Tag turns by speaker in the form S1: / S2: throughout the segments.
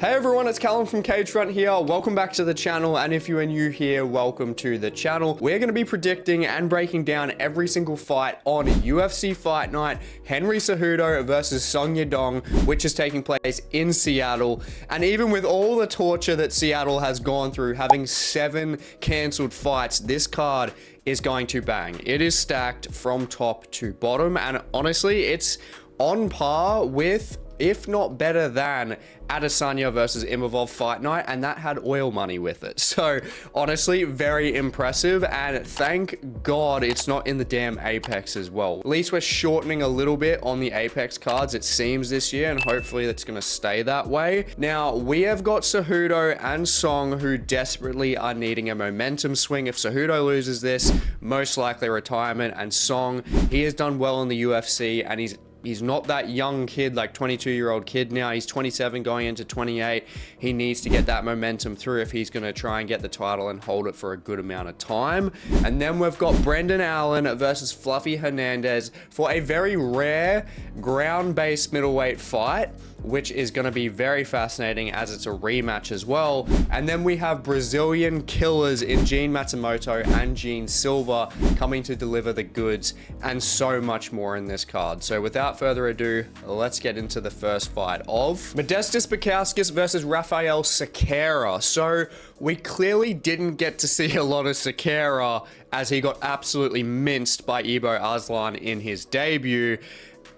S1: Hey everyone, it's Callum from Cagefront here. Welcome back to the channel, and if you are new here, welcome to the channel. We're going to be predicting and breaking down every single fight on UFC Fight Night, Henry Cejudo versus Yadong, which is taking place in Seattle. And even with all the torture that Seattle has gone through, having 7 cancelled fights, this card is going to bang. It is stacked from top to bottom, and honestly, it's on par with, if not better than, Adesanya versus Imavov Fight Night, and that had oil money with it. So honestly, very impressive, and thank God it's not in the damn Apex as well. At least we're shortening a little bit on the Apex cards, it seems, this year, and hopefully that's going to stay that way. Now, we have got Cejudo and Song, who desperately are needing a momentum swing. If Cejudo loses this, most likely retirement, and Song, he has done well in the UFC, and he's not that young kid, like 22-year-old kid now. He's 27 going into 28. He needs to get that momentum through if he's going to try and get the title and hold it for a good amount of time. And then we've got Brendan Allen versus Fluffy Hernandez for a very rare ground-based middleweight fight, which is going to be very fascinating as it's a rematch as well. And then we have Brazilian killers in Matsumoto and Silva coming to deliver the goods, and so much more in this card. So without further ado, let's get into the first fight of Modestas Bukauskas versus Raffael Cerqueira. So we clearly didn't get to see a lot of Cerqueira, as he got absolutely minced by Ibo Aslan in his debut,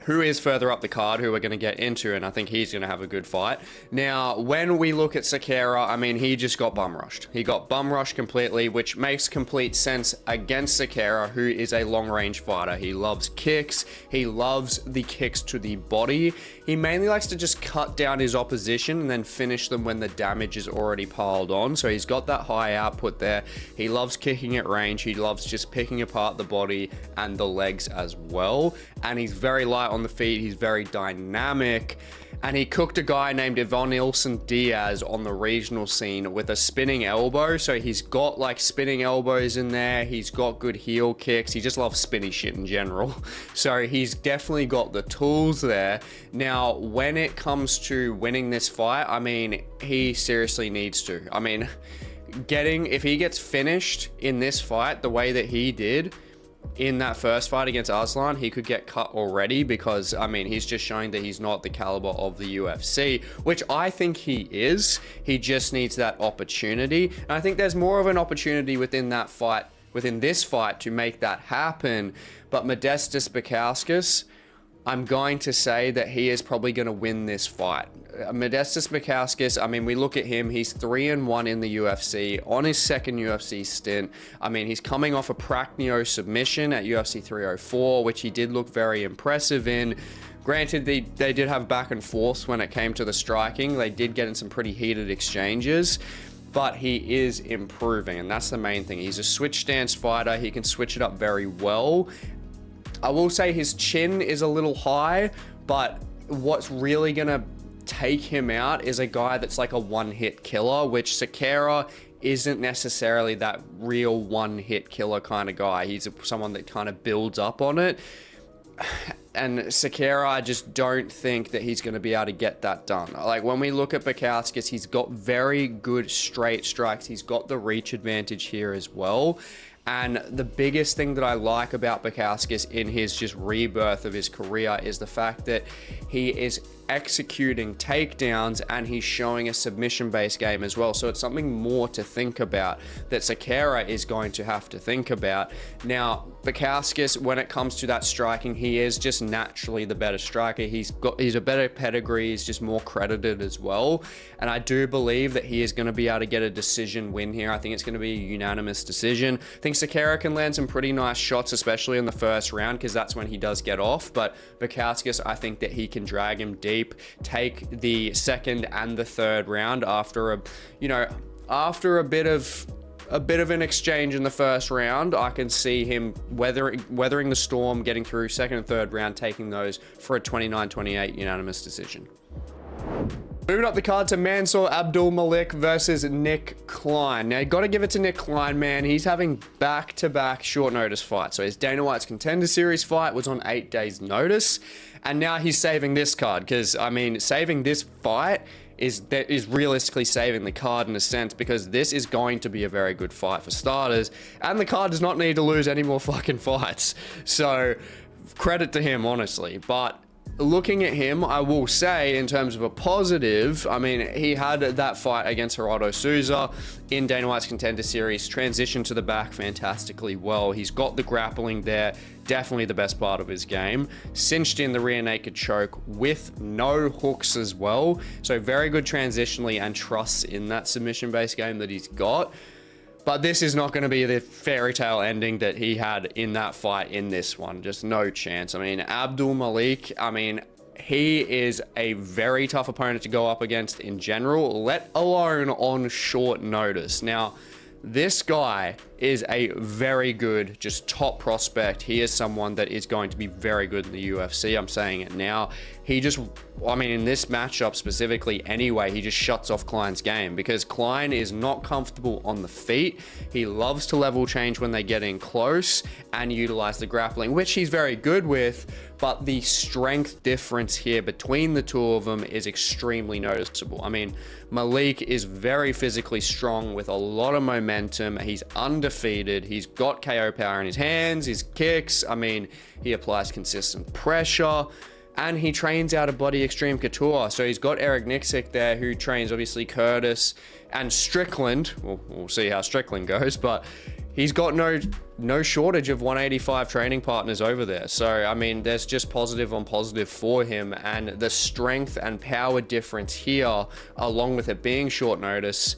S1: who is further up the card, who we're going to get into, and I think he's going to have a good fight. Now, when we look at Cerqueira, I mean, he just got bum rushed. He got bum rushed completely, which makes complete sense against Cerqueira, who is a long-range fighter. He loves kicks. He loves the kicks to the body. He mainly likes to just cut down his opposition and then finish them when the damage is already piled on. So he's got that high output there. He loves kicking at range. He loves just picking apart the body and the legs as well. And he's very light on the feet. He's very dynamic, and he cooked a guy named Evanilson Diaz on the regional scene with a spinning elbow. So he's got like spinning elbows in there. He's got good heel kicks. He just loves spinny shit in general. So he's definitely got the tools there. Now, when it comes to winning this fight, I mean, he seriously needs to. I mean, if he gets finished in this fight the way that he did in that first fight against Aslan, he could get cut already, because I mean, he's just showing that he's not the caliber of the UFC, which I think he is. He just needs that opportunity, and I think there's more of an opportunity within this fight to make that happen. But Modestas Bukauskas, I'm going to say that he is probably going to win this fight. Modestas Bukauskas, I mean, we look at him, he's 3-1 in the UFC on his second UFC stint. I mean, he's coming off a Prachnio submission at UFC 304, which he did look very impressive in. Granted, they did have back and forth when it came to the striking. They did get in some pretty heated exchanges, but he is improving, and that's the main thing. He's a switch stance fighter. He can switch it up very well. I will say his chin is a little high, but what's really going to take him out is a guy that's like a one-hit killer, which Cerqueira isn't necessarily that real one-hit killer kind of guy. He's someone that kind of builds up on it. And Cerqueira, I just don't think that he's going to be able to get that done. Like, when we look at Bukauskas, he's got very good straight strikes. He's got the reach advantage here as well. And the biggest thing that I like about Bukauskas in his just rebirth of his career is the fact that he is executing takedowns, and he's showing a submission-based game as well. So it's something more to think about that Cerqueira is going to have to think about. Now, Bukauskas, when it comes to that striking, he is just naturally the better striker. He's a better pedigree. He's just more credited as well. And I do believe that he is going to be able to get a decision win here. I think it's going to be a unanimous decision. I think Cerqueira can land some pretty nice shots, especially in the first round, because that's when he does get off. But Bukauskas, I think that he can drag him deep, take the second and the third round after a bit of an exchange in the first round. I can see him weathering the storm, getting through second and third round, taking those for a 29-28 unanimous decision. Moving up the card to Mansur Abdul-Malik versus Nick Klein. Now, you got to give it to Nick Klein, man. He's having back-to-back short notice fights. So his Dana White's Contender Series fight was on 8 days notice. And now he's saving this card because, I mean, saving this fight is realistically saving the card in a sense, because this is going to be a very good fight for starters, and the card does not need to lose any more fucking fights. So credit to him, honestly. But looking at him, I will say, in terms of a positive, I mean, he had that fight against Gerardo Souza in Dana White's Contender Series, transitioned to the back fantastically well. He's got the grappling there, definitely the best part of his game. Cinched in the rear naked choke with no hooks as well. So very good transitionally, and trusts in that submission-based game that he's got. But this is not going to be the fairy tale ending that he had in that fight in this one. Just no chance. I mean, Abdul-Malik, I mean, he is a very tough opponent to go up against in general, let alone on short notice. Now, this guy is a very good, just top prospect. He is someone that is going to be very good in the UFC. I'm saying it now. He just, I mean, in this matchup specifically anyway, he just shuts off Klein's game, because Klein is not comfortable on the feet. He loves to level change when they get in close and utilize the grappling, which he's very good with. But the strength difference here between the two of them is extremely noticeable. I mean, Malik is very physically strong with a lot of momentum. He's undefeated. He's got KO power in his hands, his kicks. I mean, he applies consistent pressure, and he trains out of Body Extreme Couture. So he's got Eric Nixick there, who trains obviously Curtis and Strickland. We'll see how Strickland goes, but he's got no shortage of 185 training partners over there. So, I mean, there's just positive on positive for him, and the strength and power difference here, along with it being short notice,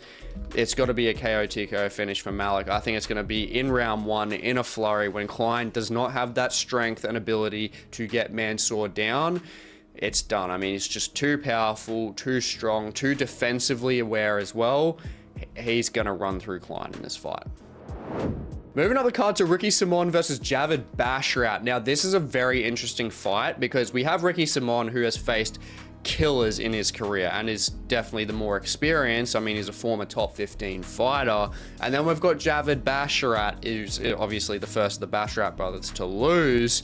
S1: it's got to be a KO TKO finish for Malik. I think it's going to be in round one in a flurry when Klein does not have that strength and ability to get Mansur down. It's done. I mean, he's just too powerful, too strong, too defensively aware as well. He's going to run through Klein in this fight. Moving up the card to Ricky Simon versus Javid Basharat. Now, this is a very interesting fight, because we have Ricky Simon, who has faced killers in his career and is definitely the more experienced. I mean, he's a former top 15 fighter. And then we've got Javid Basharat, who's obviously the first of the Basharat brothers to lose,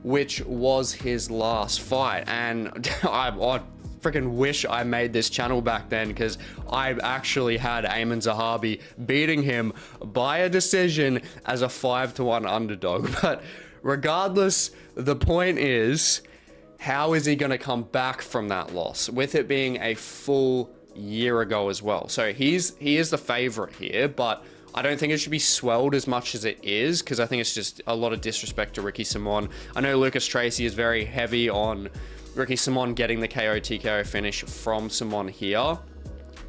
S1: which was his last fight. And I freaking wish I made this channel back then, because I actually had Ayman Zahabi beating him by a decision as a 5-1 underdog. But regardless, the point is, how is he going to come back from that loss, with it being a full year ago as well? So he is the favorite here, but I don't think it should be swelled as much as it is, because I think it's just a lot of disrespect to Ricky Simon. I know Lucas Tracy is very heavy on Ricky Simon getting the KO TKO finish from Simon here,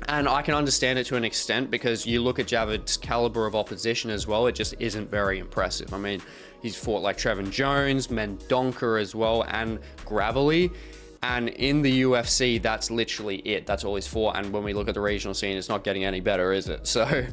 S1: and I can understand it to an extent, because you look at Javid's caliber of opposition as well, it just isn't very impressive. I mean, he's fought like Trevin Jones, Mendonca as well, and Gravely. And in the UFC, that's literally it. That's all he's fought. And when we look at the regional scene, it's not getting any better, is it? So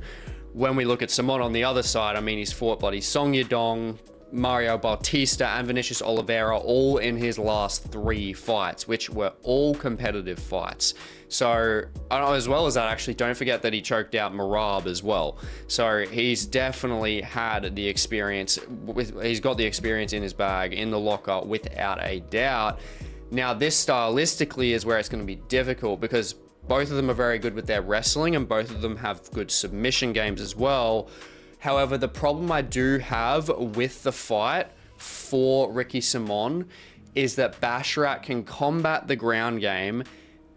S1: when we look at Simon on the other side, I mean, he's fought bloody Song Yadong, Mario Bautista, and Vinicius Oliveira, all in his last 3 fights, which were all competitive fights. So, as well as that, actually, don't forget that he choked out Marab as well. So he's definitely had the experience. He's got the experience in his bag, in the locker, without a doubt. Now, this stylistically is where it's going to be difficult, because both of them are very good with their wrestling, and both of them have good submission games as well. However, the problem I do have with the fight for Ricky Simon is that Basharat can combat the ground game,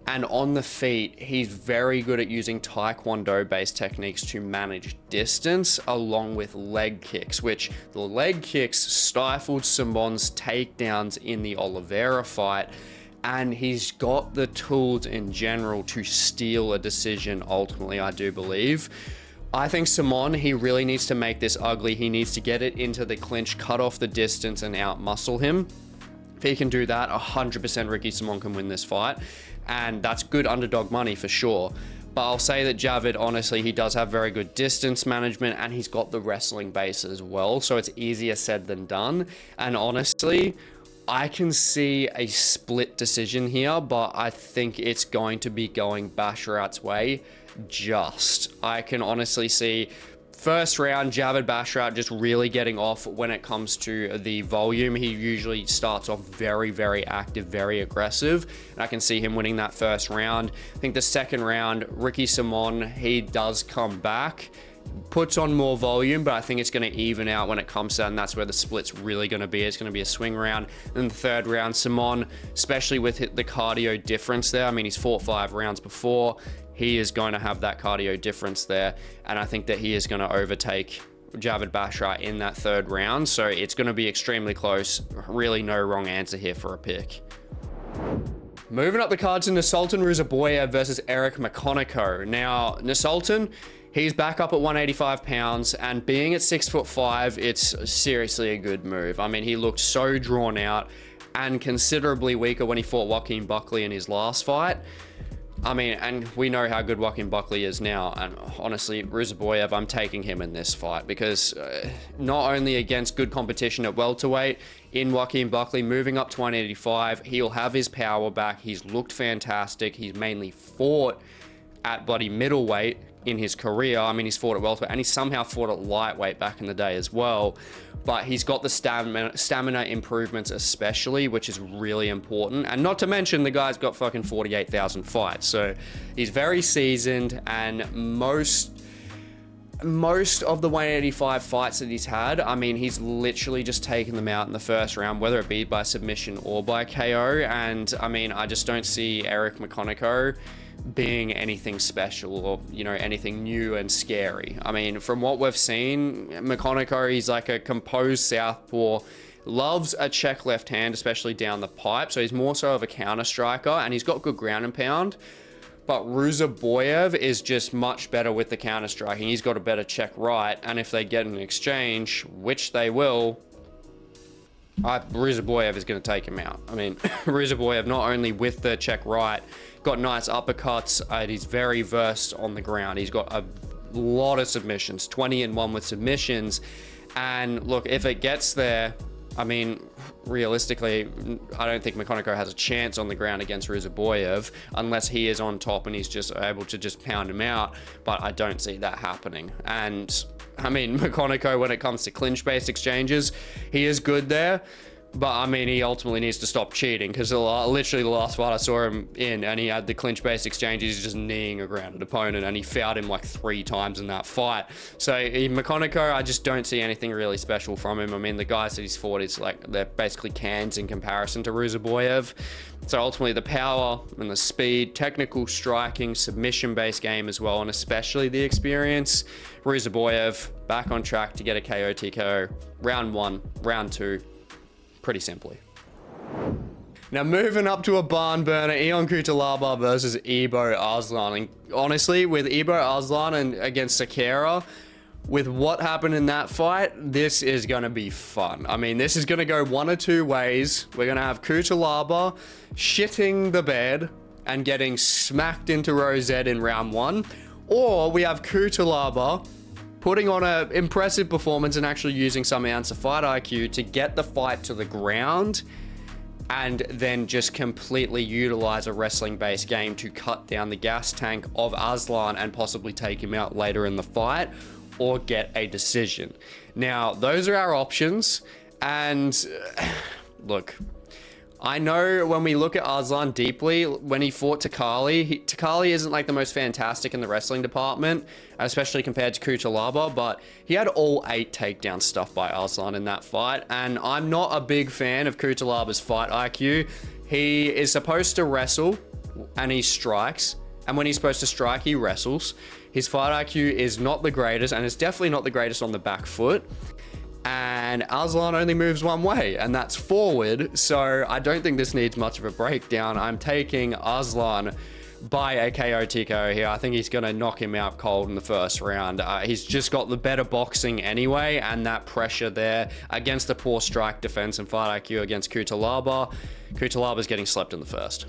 S1: and on the feet, he's very good at using Taekwondo-based techniques to manage distance, along with leg kicks, which the leg kicks stifled Simon's takedowns in the Oliveira fight, and he's got the tools in general to steal a decision ultimately, I do believe. I think Simon, he really needs to make this ugly. He needs to get it into the clinch, cut off the distance, and out-muscle him. If he can do that, 100% Ricky Simon can win this fight, and that's good underdog money for sure. But I'll say that Javid, honestly, he does have very good distance management, and he's got the wrestling base as well, so it's easier said than done. And honestly, I can see a split decision here, but I think it's going to be going Basharat's way. I can honestly see First round, Javid Basharat just really getting off when it comes to the volume. He usually starts off very, very active, very aggressive. And I can see him winning that first round. I think the second round, Ricky Simon, he does come back, puts on more volume, but I think it's going to even out when it comes to that, and that's where the split's really going to be. It's going to be a swing round. And the third round, Simon, especially with the cardio difference there. I mean, he's fought 5 rounds before. He is going to have that cardio difference there, and I think that he is going to overtake Javid Basharat in that third round, so it's going to be extremely close. Really no wrong answer here for a pick. Moving up the card to Nursulton Ruziboev versus Eric McConico. Now, Nursulton, he's back up at 185 pounds, and being at 6'5", it's seriously a good move. I mean, he looked so drawn out and considerably weaker when he fought Joaquin Buckley in his last fight. I mean, and we know how good Joaquin Buckley is now, and honestly, Ruziboev, I'm taking him in this fight because not only against good competition at welterweight in Joaquin Buckley, moving up to 185, he'll have his power back. He's looked fantastic. He's mainly fought at bloody middleweight in his career. I mean, he's fought at welterweight, and he somehow fought at lightweight back in the day as well. But he's got the stamina improvements especially, which is really important. And not to mention, the guy's got fucking 48,000 fights. So he's very seasoned, and most of the 185 fights that he's had, I mean, he's literally just taken them out in the first round, whether it be by submission or by KO. And I mean, I just don't see Eric McConico being anything special or, you know, anything new and scary. I mean, from what we've seen, McConico, he's like a composed southpaw, loves a check left hand, especially down the pipe. So he's more so of a counter striker, and he's got good ground and pound. But Ruziboev is just much better with the counter striking. He's got a better check right, and if they get an exchange, which they will, Ruziboev is going to take him out. I mean, Ruziboev, not only with the check right, got nice uppercuts, he's very versed on the ground. He's got a lot of submissions, 20-1 with submissions. And look, if it gets there, I mean, realistically, I don't think McConico has a chance on the ground against Ruziboev unless he is on top and he's just able to just pound him out. But I don't see that happening. And I mean, McConico, when it comes to clinch-based exchanges, he is good there. But I mean, he ultimately needs to stop cheating, because literally the last fight I saw him in, and he had the clinch-based exchanges, he's just kneeing a grounded opponent, and he fouled him like 3 times in that fight. So McConico, I just don't see anything really special from him. I mean, the guys that he's fought is like, they're basically cans in comparison to Ruziboev. So ultimately the power and the speed, technical striking, submission-based game as well, and especially the experience. Ruziboev back on track to get a KO TKO. Round 1, round 2. Pretty simply. Now moving up to a barn burner, Cutelaba versus Ibo Aslan. And honestly, with Ibo Aslan and against Cerqueira, with what happened in that fight, this is going to be fun. I mean, this is going to go one or two ways. We're going to have Cutelaba shitting the bed and getting smacked into Rosette in round 1. Or we have Cutelaba putting on an impressive performance and actually using some ounce of fight IQ to get the fight to the ground, and then just completely utilize a wrestling-based game to cut down the gas tank of Aslan and possibly take him out later in the fight or get a decision. Now, those are our options, and look, I know when we look at Aslan deeply, when he fought Takali isn't like the most fantastic in the wrestling department, especially compared to Cutelaba, but he had all 8 takedown stuff by Aslan in that fight, and I'm not a big fan of Cutelaba's fight IQ. He is supposed to wrestle, and he strikes, and when he's supposed to strike, he wrestles. His fight IQ is not the greatest, and it's definitely not the greatest on the back foot. And Aslan only moves one way, and that's forward. So I don't think this needs much of a breakdown. I'm taking Aslan by a KO TKO here. I think he's going to knock him out cold in the first round. He's just got the better boxing anyway, and that pressure there against the poor strike defense and fight IQ against Cutelaba. Cutelaba's getting slept in the first.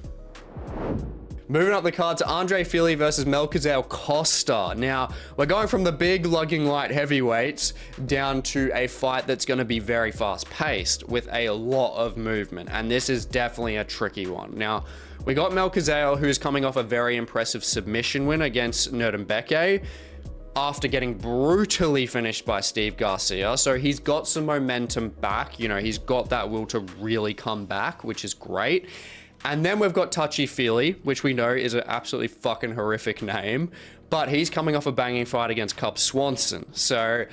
S1: Moving up the card to Andre Fili versus Melquizael Costa. Now, we're going from the big lugging light heavyweights down to a fight that's going to be very fast-paced with a lot of movement, and this is definitely a tricky one. Now, we got Melquizael, who's coming off a very impressive submission win against Nursulton. after getting brutally finished by Steve Garcia. So he's got some momentum back. You know, he's got that will to really come back, which is great. And then we've got Touchy Fili, which we know is an absolutely fucking horrific name, but he's coming off a banging fight against Cub Swanson. So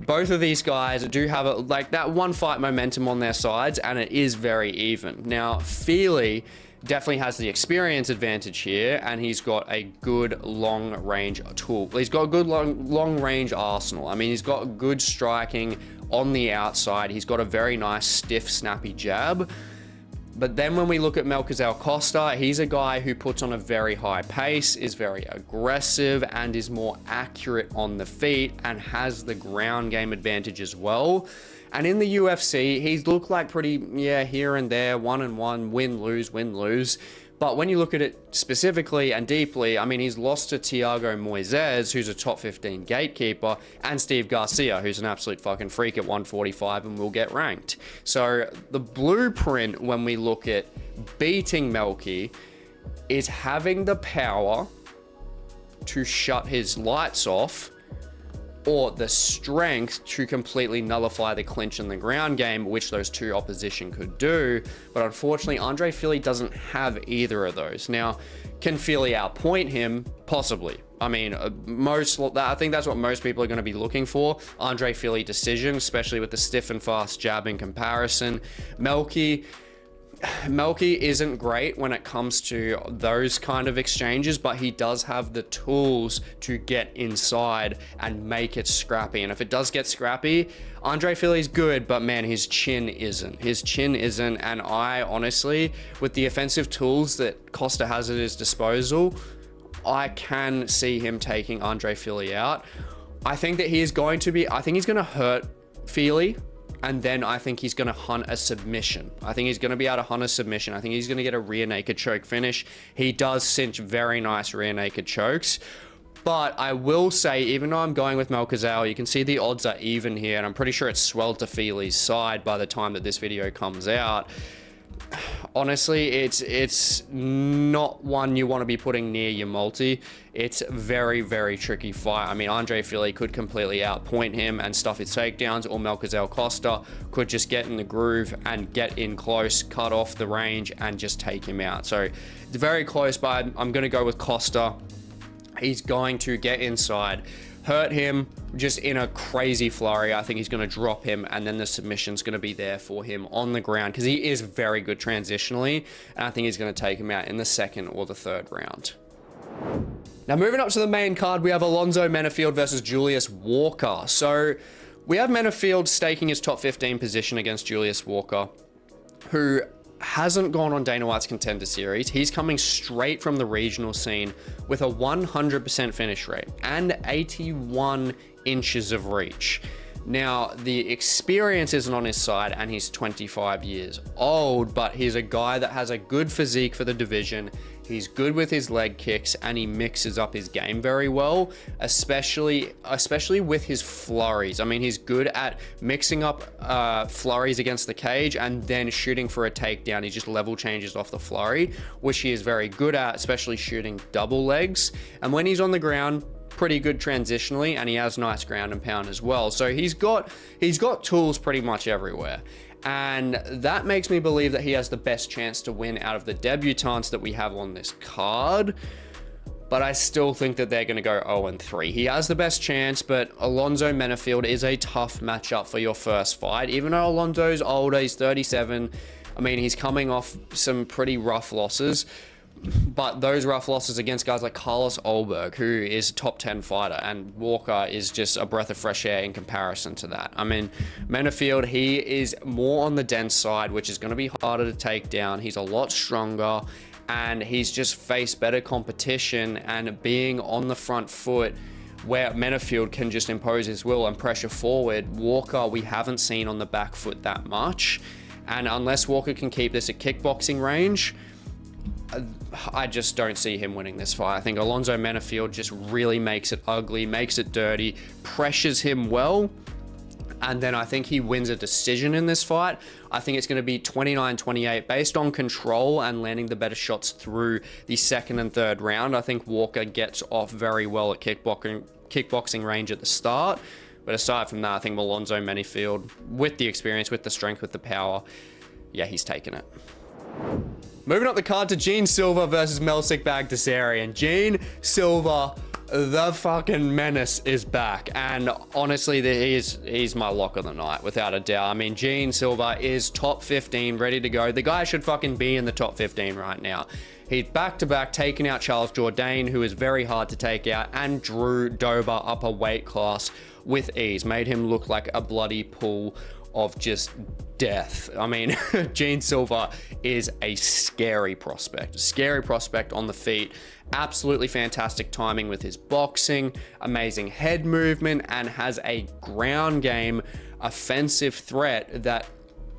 S1: both of these guys do have like that one fight momentum on their sides, and it is very even. Now, Fili definitely has the experience advantage here, and he's got a good long range tool. He's got a good long range arsenal. I mean, he's got good striking on the outside. He's got a very nice stiff, snappy jab. But then when we look at Melquizael Costa, he's a guy who puts on a very high pace, is very aggressive, and is more accurate on the feet, and has the ground game advantage as well. And in the UFC, he's looked like pretty, here and there, 1-1, win, lose. But when you look at it specifically and deeply, I mean, he's lost to Thiago Moises, who's a top 15 gatekeeper, and Steve Garcia, who's an absolute fucking freak at 145 and will get ranked. So the blueprint when we look at beating Melky is having the power to shut his lights off, or the strength to completely nullify the clinch in the ground game, which those two opposition could do. But unfortunately, Andre Fili doesn't have either of those. Now, can Fili outpoint him? Possibly. I mean, I think that's what most people are going to be looking for. Andre Fili decision, especially with the stiff and fast jab in comparison. Melky isn't great when it comes to those kind of exchanges, but he does have the tools to get inside and make it scrappy. And if it does get scrappy, Andre Fili's good, but man, his chin isn't. And I honestly, with the offensive tools that Costa has at his disposal, I can see him taking Andre Fili out. I think he's going to hurt Fili. And then I think he's going to hunt a submission. I think he's going to be able to hunt a submission. I think he's going to get a rear naked choke finish. He does cinch very nice rear naked chokes. But I will say, even though I'm going with Melquizael, you can see the odds are even here. And I'm pretty sure it's swelled to Fili's side by the time that this video comes out. Honestly, it's not one you want to be putting near your multi. It's a very, very tricky fight. I mean, Andre Fili could completely outpoint him and stuff his takedowns, or Melquizael Costa could just get in the groove and get in close, cut off the range, and just take him out. So it's very close, but I'm going to go with Costa. He's going to get inside, hurt him just in a crazy flurry. I think he's going to drop him, and then the submission's going to be there for him on the ground, because he is very good transitionally, and I think he's going to take him out in the second or the third round. Now, moving up to the main card, we have Alonzo Menifield versus Julius Walker. So we have Menifield staking his top 15 position against Julius Walker, who hasn't gone on Dana White's Contender Series. He's coming straight from the regional scene with a 100% finish rate and 81 inches of reach. Now, the experience isn't on his side, and he's 25 years old, but he's a guy that has a good physique for the division. He's good with his leg kicks, and he mixes up his game very well, especially with his flurries. I mean, he's good at mixing up flurries against the cage and then shooting for a takedown. He just level changes off the flurry, which he is very good at, especially shooting double legs. And when he's on the ground, pretty good transitionally, and he has nice ground and pound as well. So he's got tools pretty much everywhere. And that makes me believe that he has the best chance to win out of the debutants that we have on this card. But I still think that they're going to go 0-3. He has the best chance, but Alonzo Menifield is a tough matchup for your first fight. Even though Alonzo's older, he's 37. I mean, he's coming off some pretty rough losses. But those rough losses against guys like Carlos Olberg, who is a top 10 fighter, and Walker is just a breath of fresh air in comparison to that. I mean, Menifield, he is more on the dense side, which is going to be harder to take down. He's a lot stronger, and he's just faced better competition, and being on the front foot where Menifield can just impose his will and pressure forward, Walker we haven't seen on the back foot that much. And unless Walker can keep this at kickboxing range, I just don't see him winning this fight. I think Alonzo Menifield just really makes it ugly, makes it dirty, pressures him well, and then I think he wins a decision in this fight. I think it's going to be 29-28 based on control and landing the better shots through the second and third round. I think Walker gets off very well at kickboxing range at the start. But aside from that, I think Alonzo Menifield, with the experience, with the strength, with the power, yeah, he's taken it. Moving up the card to Gene Silva versus Melsik Baghdasaryan. Gene Silva, the fucking menace, is back. And honestly, he's my lock of the night, without a doubt. I mean, Gene Silva is top 15, ready to go. The guy should fucking be in the top 15 right now. He's back-to-back taking out Charles Jourdain, who is very hard to take out, and Drew Dober up a weight class with ease. Made him look like a bloody pool of just death. I mean, Gene Silva is a scary prospect on the feet. Absolutely fantastic timing with his boxing, amazing head movement, and has a ground game offensive threat that,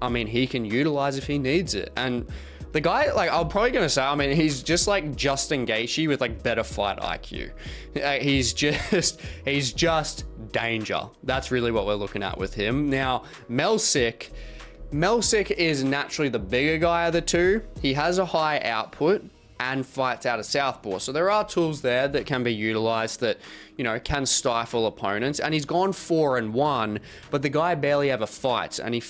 S1: I mean, he can utilize if he needs it. And the guy, like, I'm probably gonna say, I mean, he's just like Justin Gaethje with like better fight IQ. He's just danger. That's really what we're looking at with him. Now, Melsik is naturally the bigger guy of the two. He has a high output and fights out of southpaw. So there are tools there that can be utilized that, you know, can stifle opponents. And he's gone 4-1, but the guy barely ever fights. And he's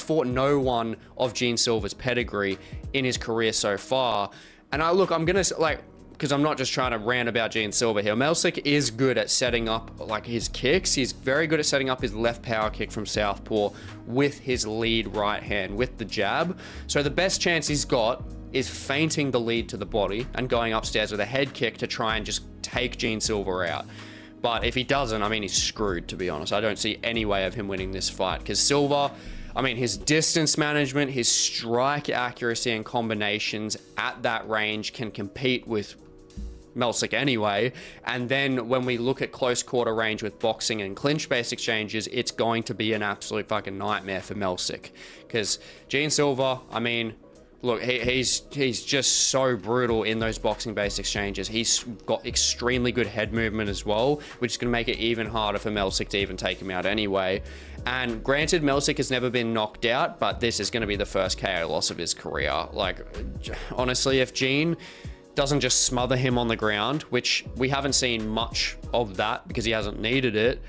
S1: fought no one of Gene Silva's pedigree in his career so far. And I'm gonna, like, because I'm not just trying to rant about Gene Silva here. Melsik is good at setting up like his kicks. He's very good at setting up his left power kick from southpaw with his lead right hand, with the jab. So the best chance he's got is feinting the lead to the body and going upstairs with a head kick to try and just take Gene Silva out. But if he doesn't, I mean, he's screwed, to be honest. I don't see any way of him winning this fight, because Silva, I mean, his distance management, his strike accuracy and combinations at that range can compete with Melsik anyway. And then when we look at close quarter range with boxing and clinch-based exchanges, it's going to be an absolute fucking nightmare for Melsik, because Gene Silva, I mean, look, he's just so brutal in those boxing-based exchanges. He's got extremely good head movement as well, which is going to make it even harder for Melsik to even take him out anyway. And granted, Melsik has never been knocked out, but this is going to be the first KO loss of his career. Like, honestly, if Gene doesn't just smother him on the ground, which we haven't seen much of that because he hasn't needed it,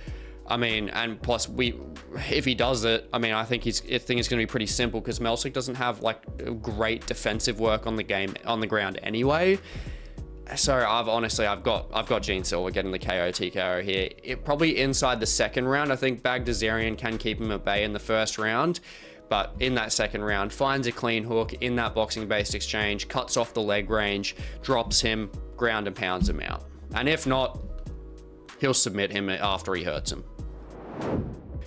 S1: I mean, and plus if he does it, I mean, I think it's going to be pretty simple, because Melsik doesn't have like great defensive work on the ground anyway. So I've got Gene Silva getting the KO TKO here. It probably inside the second round. I think Baghdasaryan can keep him at bay in the first round, but in that second round finds a clean hook in that boxing based exchange, cuts off the leg range, drops him, ground and pounds him out. And if not, he'll submit him after he hurts him.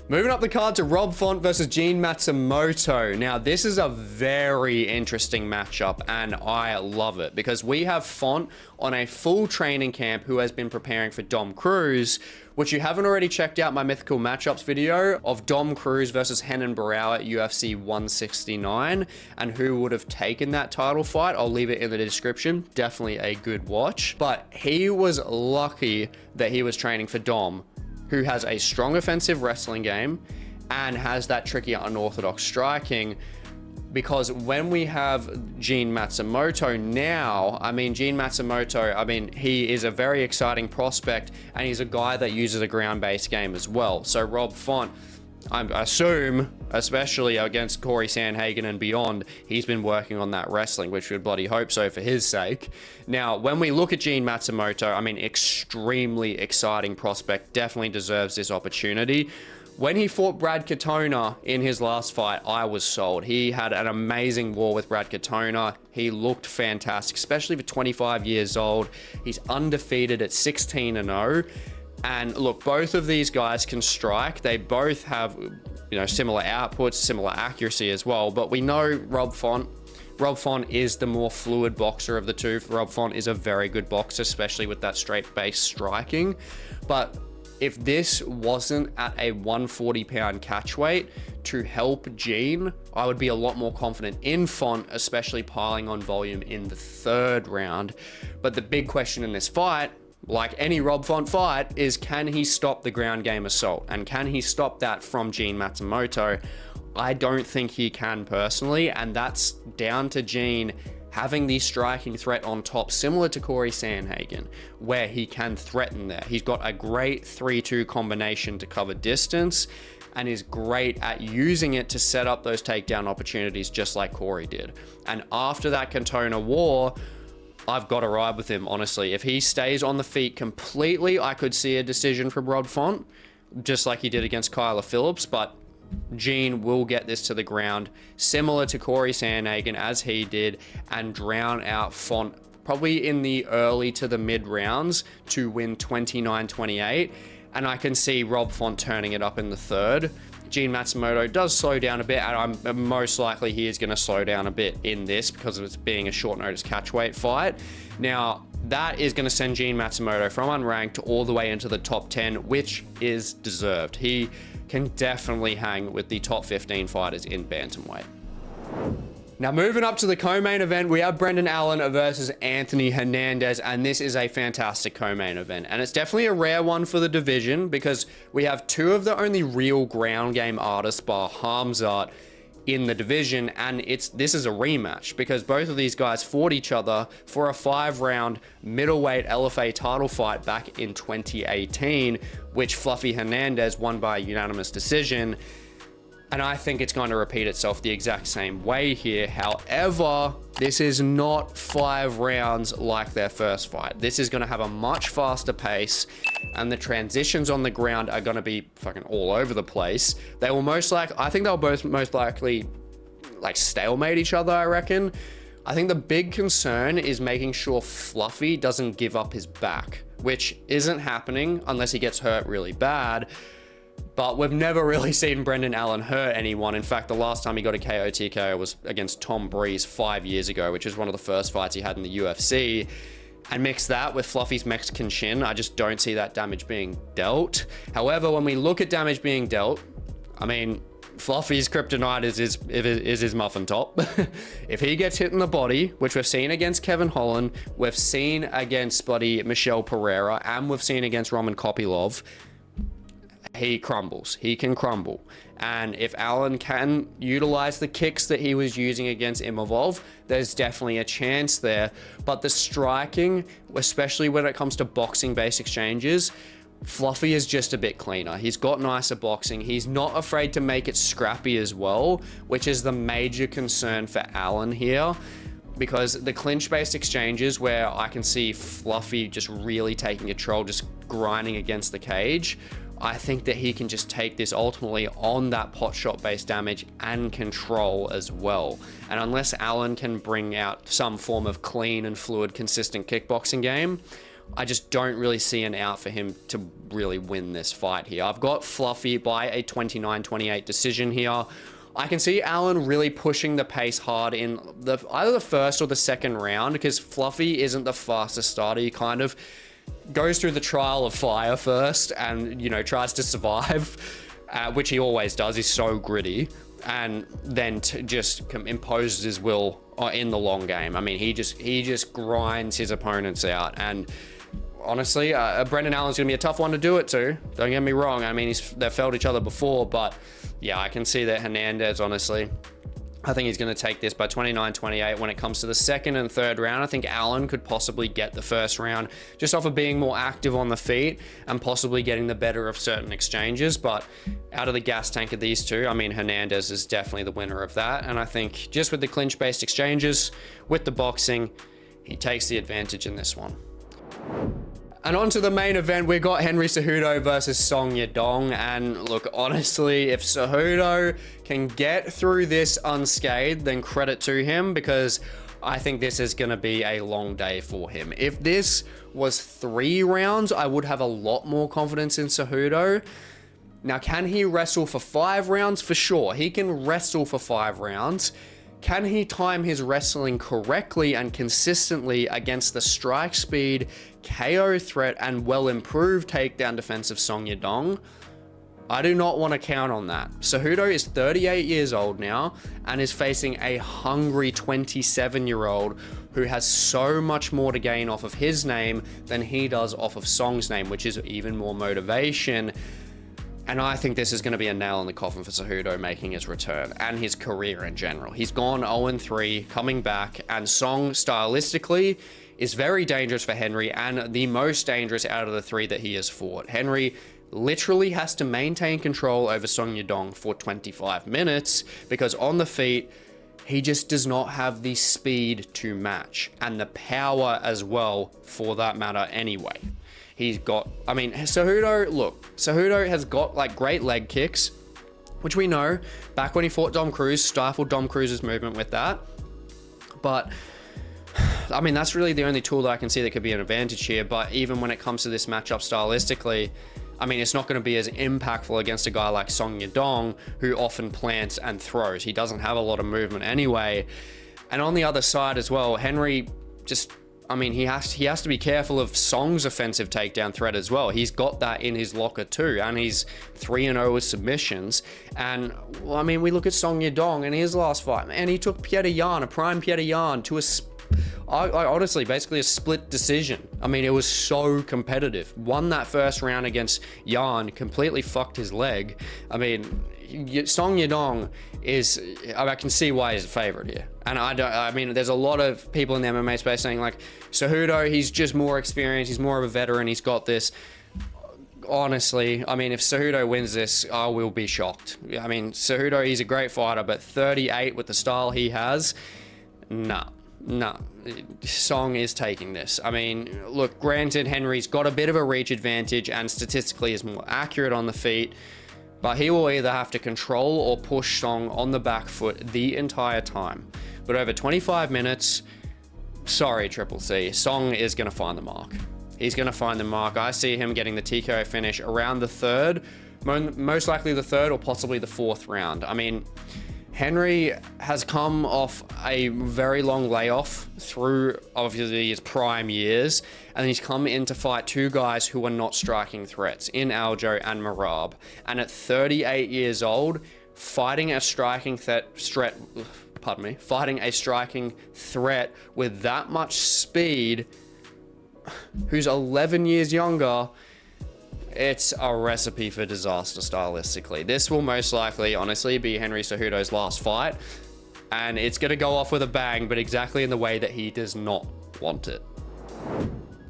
S1: Moving up the card to Rob Font versus Gene Matsumoto. Now, this is a very interesting matchup, and I love it, because we have Font on a full training camp who has been preparing for Dom Cruz, which you haven't already checked out my Mythical Matchups video of Dom Cruz versus Renan Barão at UFC 169, and who would have taken that title fight. I'll leave it in the description. Definitely a good watch. But he was lucky that he was training for Dom, who has a strong offensive wrestling game and has that tricky unorthodox striking. Because when we have Gene Matsumoto now, I mean, Gene Matsumoto, I mean, he is a very exciting prospect, and he's a guy that uses a ground-based game as well. So Rob Font, I assume, especially against Corey Sandhagen and beyond, he's been working on that wrestling, which would bloody hope so for his sake. Now, when we look at Gene Matsumoto, I mean, extremely exciting prospect, definitely deserves this opportunity. When he fought Brad Katona in his last fight, I was sold. He had an amazing war with Brad Katona. He looked fantastic, especially for 25 years old. He's undefeated at 16-0. And look, both of these guys can strike. They both have, you know, similar outputs, similar accuracy as well. But we know Rob Font is the more fluid boxer of the two. Rob Font is a very good boxer, especially with that straight base striking. But if this wasn't at a 140-pound catch weight to help Gene, I would be a lot more confident in Font, especially piling on volume in the third round. But the big question in this fight like any Rob Font fight, is can he stop the ground game assault? And can he stop that from Gene Matsumoto? I don't think he can personally, and that's down to Gene having the striking threat on top, similar to Corey Sandhagen, where he can threaten there. He's got a great 3-2 combination to cover distance, and is great at using it to set up those takedown opportunities just like Corey did. And after that Cantona war, I've got to ride with him, honestly. If he stays on the feet completely, I could see a decision from Rob Font, just like he did against Kyler Phillips, but Gene will get this to the ground, similar to Corey Sandhagen as he did, and drown out Font probably in the early to the mid rounds to win 29-28. And I can see Rob Font turning it up in the third. Gene Matsumoto does slow down a bit, and I'm most likely he is going to slow down a bit in this because of it being a short notice catchweight fight. Now, that is going to send Gene Matsumoto from unranked all the way into the top 10, which is deserved. He can definitely hang with the top 15 fighters in bantamweight. Now, moving up to the co-main event, we have Brendan Allen versus Anthony Hernandez, and this is a fantastic co-main event. And it's definitely a rare one for the division because we have two of the only real ground game artists, bar Hamzat, in the division, and this is a rematch because both of these guys fought each other for a 5-round middleweight LFA title fight back in 2018, which Fluffy Hernandez won by unanimous decision. And I think it's going to repeat itself the exact same way here. However, this is not 5 rounds like their first fight. This is going to have a much faster pace, and the transitions on the ground are going to be fucking all over the place. They will I think they'll both most likely like stalemate each other, I reckon. I think the big concern is making sure Fluffy doesn't give up his back, which isn't happening unless he gets hurt really bad. But we've never really seen Brendan Allen hurt anyone. In fact, the last time he got a KO TKO was against Tom Breeze 5 years ago, which is one of the first fights he had in the UFC. And mix that with Fluffy's Mexican shin, I just don't see that damage being dealt. However, when we look at damage being dealt, I mean, Fluffy's kryptonite is his muffin top. If he gets hit in the body, which we've seen against Kevin Holland, we've seen against bloody Michelle Pereira, and we've seen against Roman Kopylov, he crumbles. He can crumble. And if Allen can utilize the kicks that he was using against Imavov, there's definitely a chance there. But the striking, especially when it comes to boxing-based exchanges, Fluffy is just a bit cleaner. He's got nicer boxing. He's not afraid to make it scrappy as well, which is the major concern for Allen here. Because the clinch-based exchanges where I can see Fluffy just really taking control, just grinding against the cage, I think that he can just take this ultimately on that pot shot based damage and control as well. And unless Allen can bring out some form of clean and fluid, consistent kickboxing game, I just don't really see an out for him to really win this fight here. I've got Fluffy by a 29-28 decision here. I can see Allen really pushing the pace hard in either the first or the second round, because Fluffy isn't the fastest starter. He kind of goes through the trial of fire first and, you know, tries to survive, which he always does. He's so gritty, and then just imposes his will in the long game. I mean, he just grinds his opponents out. And honestly, Brendan Allen's going to be a tough one to do it to. Don't get me wrong. I mean, they've felt each other before, but yeah, I can see that Hernandez, honestly, I think he's going to take this by 29-28. When it comes to the second and third round, I think Allen could possibly get the first round just off of being more active on the feet and possibly getting the better of certain exchanges. But out of the gas tank of these two, I mean, Hernandez is definitely the winner of that. And I think just with the clinch-based exchanges, with the boxing, he takes the advantage in this one. And on to the main event, we got Henry Cejudo versus Song Yadong. And look, honestly, if Cejudo can get through this unscathed, then credit to him, because I think this is going to be a long day for him. If this was 3 rounds, I would have a lot more confidence in Cejudo. Now, can he wrestle for 5 rounds? For sure. He can wrestle for 5 rounds. Can he time his wrestling correctly and consistently against the strike speed, KO threat, and well-improved takedown defense of Song Yadong? I do not want to count on that. Cejudo is 38 years old now and is facing a hungry 27-year-old who has so much more to gain off of his name than he does off of Song's name, which is even more motivation. And I think this is going to be a nail in the coffin for Cejudo making his return and his career in general. He's gone 0-3, coming back, and Song stylistically is very dangerous for Henry and the most dangerous out of the three that he has fought. Henry literally has to maintain control over Song Yadong for 25 minutes because on the feet, he just does not have the speed to match and the power as well for that matter anyway. He's got, I mean, Cejudo has got like great leg kicks, which we know back when he fought Dom Cruz, stifled Dom Cruz's movement with that. But I mean, that's really the only tool that I can see that could be an advantage here. But even when it comes to this matchup stylistically, I mean, it's not going to be as impactful against a guy like Song Yadong, who often plants and throws. He doesn't have a lot of movement anyway. And on the other side as well, Henry just, I mean, he has to be careful of Song's offensive takedown threat as well. He's got that in his locker too, and he's 3-0 with submissions. And well, I mean, we look at Song Yadong in his last fight, and he took Petr Yan, a prime Petr Yan, to I honestly, basically a split decision. I mean, it was so competitive. Won that first round against Yan, completely fucked his leg. I mean, Song Yadong is, I can see why he's a favorite here. And I mean, there's a lot of people in the MMA space saying like, Cejudo, he's just more experienced, he's more of a veteran, he's got this. Honestly, I mean, if Cejudo wins this, I will be shocked. I mean, Cejudo, he's a great fighter, but 38 with the style he has, nah. Song is taking this. I mean, look, granted, Henry's got a bit of a reach advantage and statistically is more accurate on the feet, but he will either have to control or push Song on the back foot the entire time. But over 25 minutes, sorry, Triple C, Song is going to find the mark. He's going to find the mark. I see him getting the TKO finish around the third, most likely the third or possibly the fourth round. I mean, Henry has come off a very long layoff through obviously his prime years, and he's come in to fight two guys who are not striking threats in Aljo and Merab. And at 38 years old, fighting a striking threat with that much speed, who's 11 years younger, it's a recipe for disaster stylistically. This will most likely, honestly, be Henry Cejudo's last fight, and it's going to go off with a bang, but exactly in the way that he does not want it.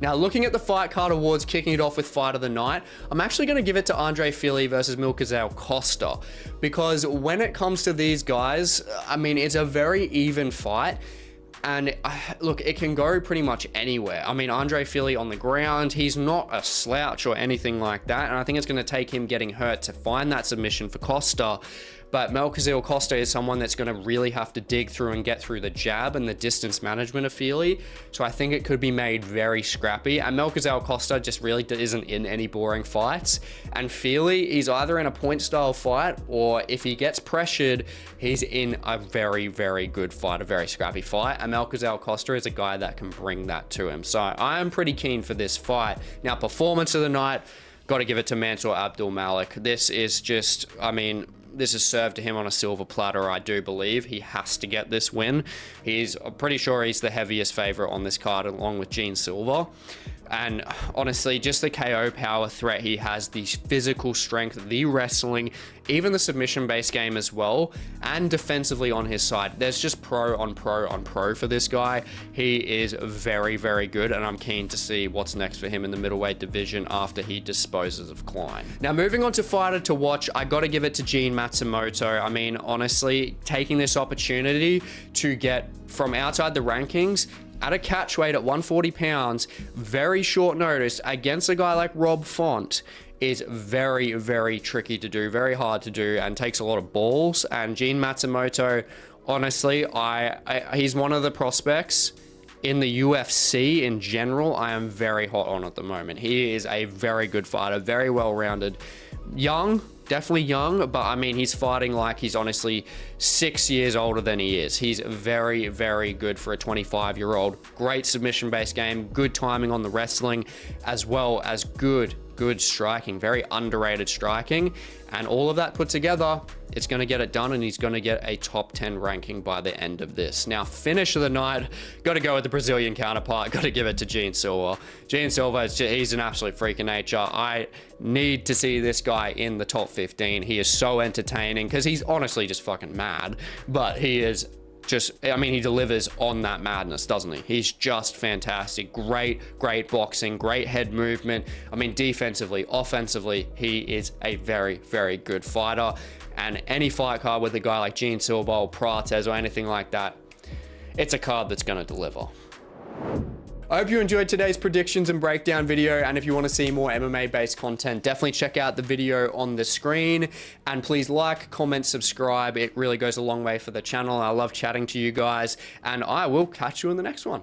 S1: Now, looking at the fight card awards, kicking it off with fight of the night, I'm actually going to give it to Andre Fili versus Melquizael Costa, because when it comes to these guys, I mean, it's a very even fight. And look, it can go pretty much anywhere. I mean, Andre Fili on the ground, he's not a slouch or anything like that. And I think it's going to take him getting hurt to find that submission for Costa. But Melquizael Costa is someone that's going to really have to dig through and get through the jab and the distance management of Fili. So I think it could be made very scrappy. And Melquizael Costa just really isn't in any boring fights. And Fili, he's either in a point style fight, or if he gets pressured, he's in a very, very good fight, a very scrappy fight. And Melquizael Costa is a guy that can bring that to him. So I am pretty keen for this fight. Now, performance of the night, got to give it to Mansur Abdul-Malik. This is just, I mean, this is served to him on a silver platter, I do believe. He has to get this win. I'm pretty sure he's the heaviest favorite on this card, along with Gene Silva. And honestly, just the KO power threat he has, the physical strength, the wrestling, even the submission-based game as well, and defensively on his side. There's just pro on pro on pro for this guy. He is very, very good, and I'm keen to see what's next for him in the middleweight division after he disposes of Klein. Now, moving on to fighter to watch, I got to give it to Gene Matsumoto. I mean, honestly, taking this opportunity to get from outside the rankings at a catch weight at 140 pounds, very short notice against a guy like Rob Font is very, very tricky to do, very hard to do, and takes a lot of balls. And Gene Matsumoto, honestly, he's one of the prospects in the UFC in general I am very hot on at the moment. He is a very good fighter, very well-rounded, young, definitely young, but I mean, he's fighting like he's honestly 6 years older than he is. He's very, very good for a 25-year-old. Great submission-based game, good timing on the wrestling, as well as good striking, very underrated striking. And all of that put together, it's going to get it done, and he's going to get a top 10 ranking by the end of this. Now, finish of the night, got to go with the Brazilian counterpart, got to give it to Gene Silva. Gene Silva, he's an absolute freak of nature. I need to see this guy in the top 15. He is so entertaining because he's honestly just fucking mad, but he is just, I mean, he delivers on that madness, doesn't he? He's just fantastic. Great boxing, great head movement. I mean, defensively, offensively, he is a very, very good fighter. And any fight card with a guy like Gene Silva or Prates or anything like that, it's a card that's going to deliver. I hope you enjoyed today's predictions and breakdown video, and if you want to see more MMA based content, definitely check out the video on the screen, and please like, comment, subscribe. It really goes a long way for the channel. I love chatting to you guys, and I will catch you in the next one.